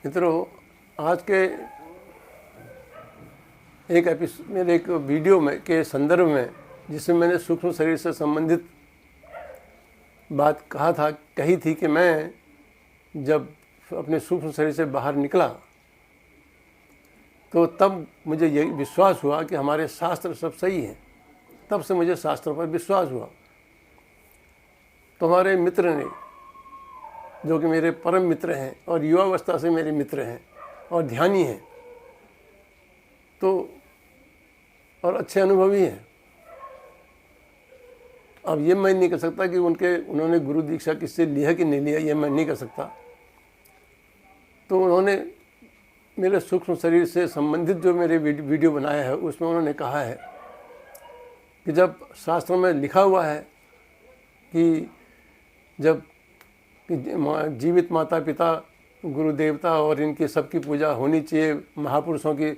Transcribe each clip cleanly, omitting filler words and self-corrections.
मित्रों, आज के मेरे एक वीडियो में के संदर्भ में जिसमें मैंने सूक्ष्म शरीर से संबंधित बात कही थी कि मैं जब अपने सूक्ष्म शरीर से बाहर निकला तो तब मुझे ये विश्वास हुआ कि हमारे शास्त्र सब सही हैं। तब से मुझे शास्त्रों पर विश्वास हुआ। तो हमारे मित्र ने, जो कि मेरे परम मित्र हैं और युवावस्था से मेरे मित्र हैं और ध्यानी हैं, तो और अच्छे अनुभवी हैं। अब ये मैं नहीं कह सकता कि उन्होंने गुरु दीक्षा किससे लिया कि नहीं लिया, ये मैं नहीं कह सकता। तो उन्होंने मेरे सूक्ष्म शरीर से संबंधित जो मेरे वीडियो बनाया है उसमें उन्होंने कहा है कि जब शास्त्रों में लिखा हुआ है कि जब जीवित माता पिता गुरु देवता और इनकी सबकी पूजा होनी चाहिए, महापुरुषों की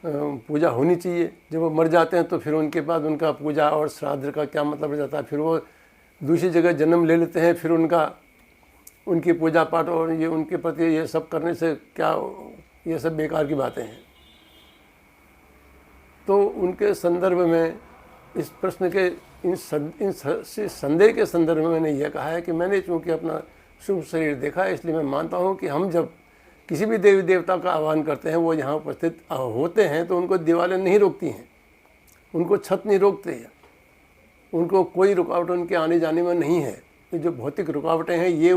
पूजा होनी चाहिए। जब वो मर जाते हैं तो फिर उनके बाद उनका पूजा और श्राद्ध का क्या मतलब रह जाता है। फिर वो दूसरी जगह जन्म ले लेते हैं, फिर उनकी पूजा पाठ और ये उनके प्रति ये सब करने से क्या, ये सब बेकार की बातें हैं। तो उनके संदर्भ में इस प्रश्न के इन संदेह के संदर्भ में मैंने यह कहा है कि मैंने चूँकि अपना शुभ शरीर देखा है, इसलिए मैं मानता हूँ कि हम जब किसी भी देवी देवता का आह्वान करते हैं, वो यहाँ उपस्थित होते हैं तो उनको दीवारें नहीं रोकती हैं, उनको छत नहीं रोकते हैं, उनको कोई रुकावट उनके आने जाने में नहीं है। ये जो भौतिक रुकावटें हैं ये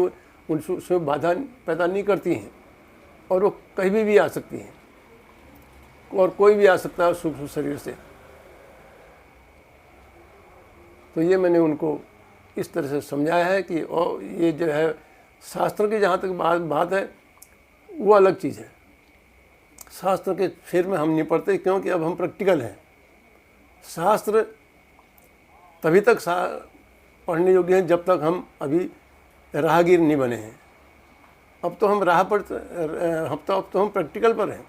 उसमें बाधा पैदा नहीं करती हैं और वो कहीं भी आ सकती हैं और कोई भी आ सकता है सूक्ष्म शरीर से। तो ये मैंने उनको इस तरह से समझाया है कि और ये जो है शास्त्र की जहाँ तक बात है वो अलग चीज़ है। शास्त्र के फेर में हम नहीं पढ़ते क्योंकि अब हम प्रैक्टिकल हैं। शास्त्र तभी तक पढ़ने योग्य हैं जब तक हम अभी राहगीर नहीं बने हैं। अब तो हम अब तो हम प्रैक्टिकल पर हैं।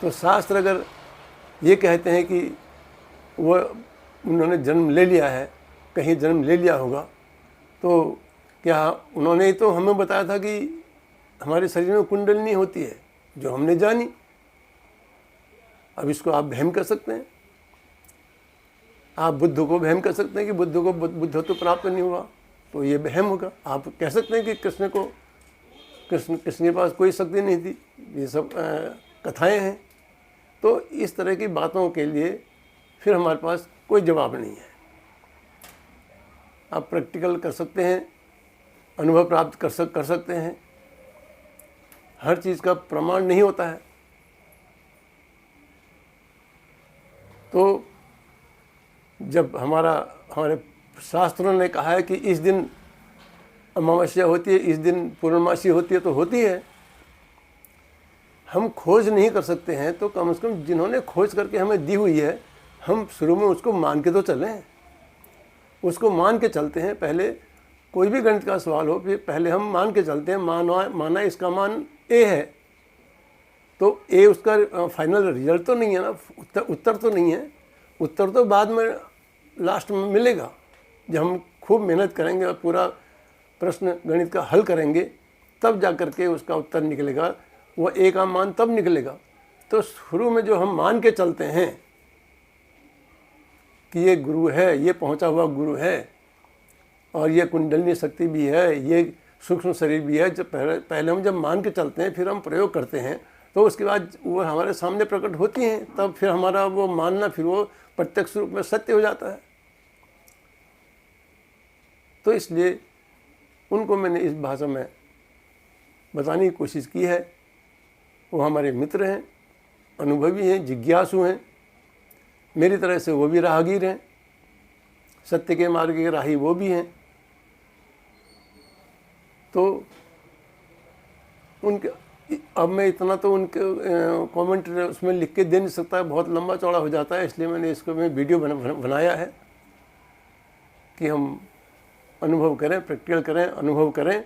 तो शास्त्र अगर ये कहते हैं कि वो उन्होंने जन्म ले लिया है, कहीं जन्म ले लिया होगा, तो क्या उन्होंने ही तो हमें बताया था कि हमारे शरीर में कुंडलिनी होती है, जो हमने जानी। अब इसको आप वहम कर सकते हैं, आप बुद्ध को वहम कर सकते हैं कि बुद्ध को बुद्धत्व तो प्राप्त नहीं हुआ, तो ये वहम होगा। आप कह सकते हैं कि कृष्ण के पास कोई शक्ति नहीं थी, ये सब कथाएं हैं। तो इस तरह की बातों के लिए फिर हमारे पास कोई जवाब नहीं है। आप प्रैक्टिकल कर सकते हैं, अनुभव प्राप्त कर सकते हैं। हर चीज़ का प्रमाण नहीं होता है। तो जब हमारे शास्त्रों ने कहा है कि इस दिन अमावस्या होती है, इस दिन पूर्णमासी होती है, तो होती है। हम खोज नहीं कर सकते हैं तो कम से कम जिन्होंने खोज करके हमें दी हुई है, हम शुरू में उसको मान के तो चलें। उसको मान के चलते हैं। पहले कोई भी गणित का सवाल हो, फिर पहले हम मान के चलते हैं। माना इसका मान ए है, तो ए उसका फाइनल रिजल्ट तो नहीं है ना, उत्तर तो नहीं है। उत्तर तो बाद में लास्ट में मिलेगा। जब हम खूब मेहनत करेंगे और पूरा प्रश्न गणित का हल करेंगे, तब जा कर के उसका उत्तर निकलेगा। वो ए का मान तब निकलेगा। तो शुरू में जो हम मान के चलते हैं कि ये गुरु है, ये पहुंचा हुआ गुरु है और ये कुंडलिनी शक्ति भी है, ये सूक्ष्म शरीर भी है, जब पहले हम जब मान के चलते हैं, फिर हम प्रयोग करते हैं, तो उसके बाद वो हमारे सामने प्रकट होती हैं। तब फिर हमारा वो मानना फिर वो प्रत्यक्ष रूप में सत्य हो जाता है। तो इसलिए उनको मैंने इस भाषा में बताने की कोशिश की है। वो हमारे मित्र हैं, अनुभवी हैं, जिज्ञासु हैं। मेरी तरह से वो भी राहगीर हैं, सत्य के मार्ग के राही वो भी हैं। तो उनके अब मैं इतना तो उनके कमेंट उसमें लिख के दे नहीं सकता, बहुत लंबा चौड़ा हो जाता है। इसलिए मैंने इसको वीडियो बनाया है कि हम अनुभव करें, प्रैक्टिकल करें, अनुभव करें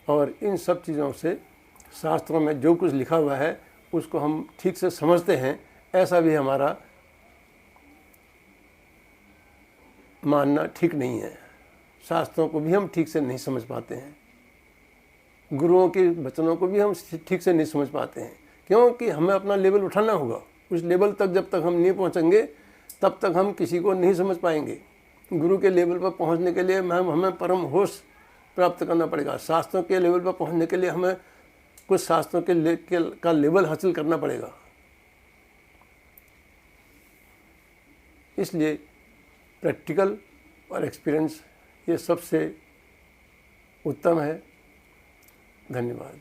और इन सब चीज़ों से शास्त्रों में जो कुछ लिखा हुआ है उसको हम ठीक से समझते हैं। ऐसा भी हमारा मानना ठीक नहीं है। शास्त्रों को भी हम ठीक से नहीं समझ पाते हैं। गुरुओं के वचनों को भी हम ठीक से नहीं समझ पाते हैं, क्योंकि हमें अपना लेवल उठाना होगा। उस लेवल तक जब तक हम नहीं पहुंचेंगे तब तक हम किसी को नहीं समझ पाएंगे। गुरु के लेवल पर पहुंचने के लिए हमें परम होश प्राप्त करना पड़ेगा। शास्त्रों के लेवल पर पहुंचने के लिए हमें कुछ शास्त्रों का लेवल हासिल करना पड़ेगा। इसलिए प्रैक्टिकल और एक्सपीरियंस ये सबसे उत्तम है। धन्यवाद।